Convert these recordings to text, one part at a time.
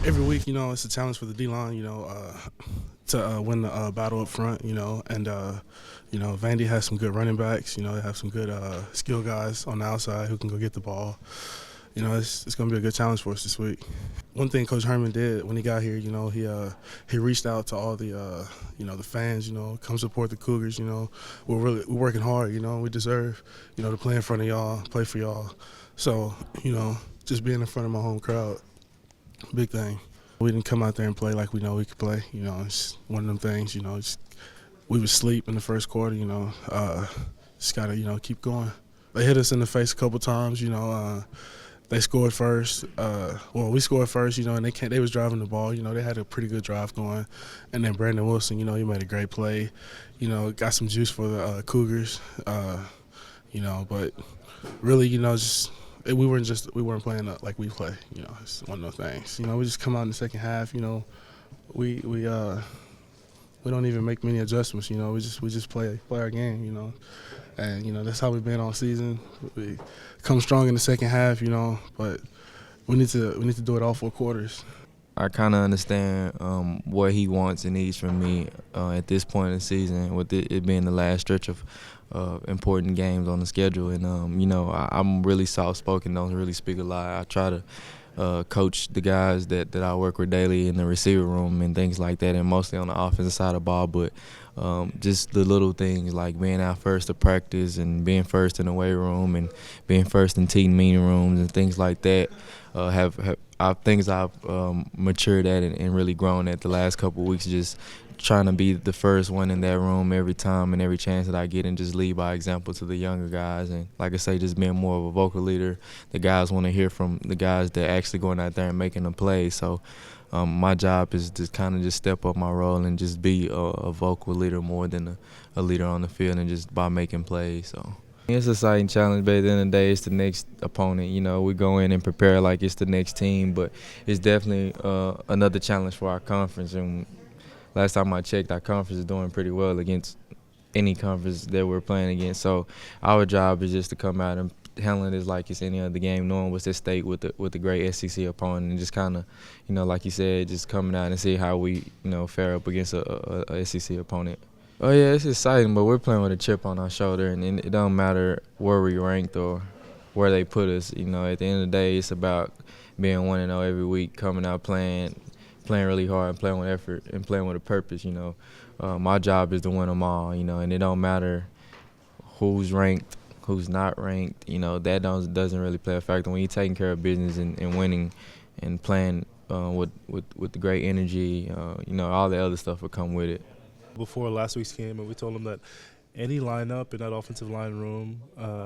Every week, it's a challenge for the D-line, to win the battle up front, and, Vandy has some good running backs, they have some good skill guys on the outside who can go get the ball. It's going to be a good challenge for us this week. One thing Coach Herman did when he got here, he reached out to all the fans, come support the Cougars. We're working hard. We deserve, to play in front of y'all, play for y'all. So, just being in front of my home crowd, big thing. We didn't come out there and play like we know we could play. It's one of them things. We would sleep in the first quarter. Just gotta keep going. They hit us in the face a couple times. They scored first. We scored first, and they was driving the ball. They had a pretty good drive going. And then Brandon Wilson, he made a great play. Got some juice for the Cougars. But really, we weren't playing like we play. It's one of those things. We just come out in the second half. We don't even make many adjustments. We just play our game. And that's how we've been all season. We come strong in the second half, but we need to do it all 4 quarters. I kind of understand what he wants and needs from me at this point in the season, with it being the last stretch of important games on the schedule. And I'm really soft-spoken, don't really speak a lot. I try to coach the guys that I work with daily in the receiver room and things like that, and mostly on the offensive side of the ball. But just the little things like being out first to practice and being first in the weight room and being first in team meeting rooms and things like that things I've matured at and really grown at the last couple of weeks, just trying to be the first one in that room every time and every chance that I get, and just lead by example to the younger guys. And like I say, just being more of a vocal leader. The guys want to hear from the guys that actually going out there and making a play. So my job is to kind of just step up my role and just be a vocal leader more than a leader on the field, and just by making plays. So it's an exciting challenge, but at the end of the day, it's the next opponent. We go in and prepare like it's the next team, but it's definitely another challenge for our conference. And last time I checked, our conference is doing pretty well against any conference that we're playing against. So our job is just to come out and handle it like it's any other game, knowing what's at stake with the great SEC opponent, and just kind of, like you said, just coming out and see how we, fare up against a SEC opponent. Oh yeah, it's exciting, but we're playing with a chip on our shoulder, and it don't matter where we ranked or where they put us. At the end of the day, it's about being 1-0 every week, coming out playing really hard, and playing with effort and playing with a purpose. My job is to win them all. And it don't matter who's ranked, who's not ranked. That doesn't really play a factor when you're taking care of business and winning and playing with the great energy. All the other stuff will come with it. Before last week's game, and we told them that any lineup in that offensive line room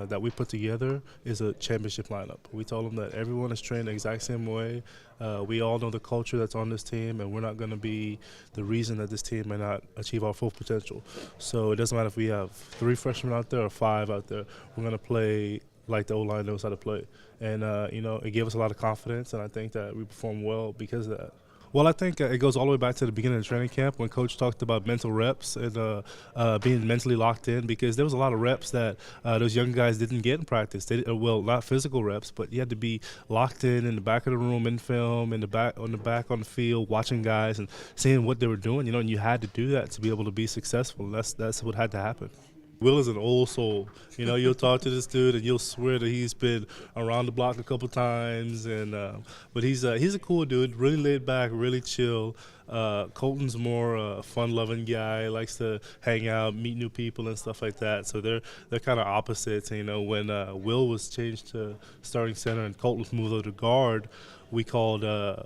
that we put together is a championship lineup. We told them that everyone is trained the exact same way. We all know the culture that's on this team, and we're not going to be the reason that this team may not achieve our full potential. So it doesn't matter if we have 3 freshmen out there or 5 out there. We're going to play like the O-line knows how to play. And, it gave us a lot of confidence, and I think that we performed well because of that. Well, I think it goes all the way back to the beginning of training camp when Coach talked about mental reps and being mentally locked in, because there was a lot of reps that those young guys didn't get in practice. Not physical reps, but you had to be locked in the back of the room, in film, on the field, watching guys and seeing what they were doing. And you had to do that to be able to be successful. And that's what had to happen. Will is an old soul. You'll talk to this dude and you'll swear that he's been around the block a couple times. But he's a cool dude, really laid back, really chill. Colton's more a fun-loving guy, likes to hang out, meet new people and stuff like that. So they're kind of opposites. When Will was changed to starting center and Colton was moved over to guard, we called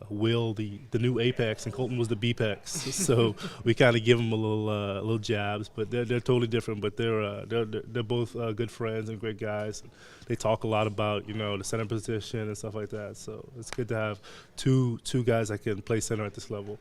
Will the new apex and Colton was the bepex. So we kind of give them a little jabs, but they're totally different. But they're both good friends and great guys. They talk a lot about the center position and stuff like that. So it's good to have two guys that can play center at this level.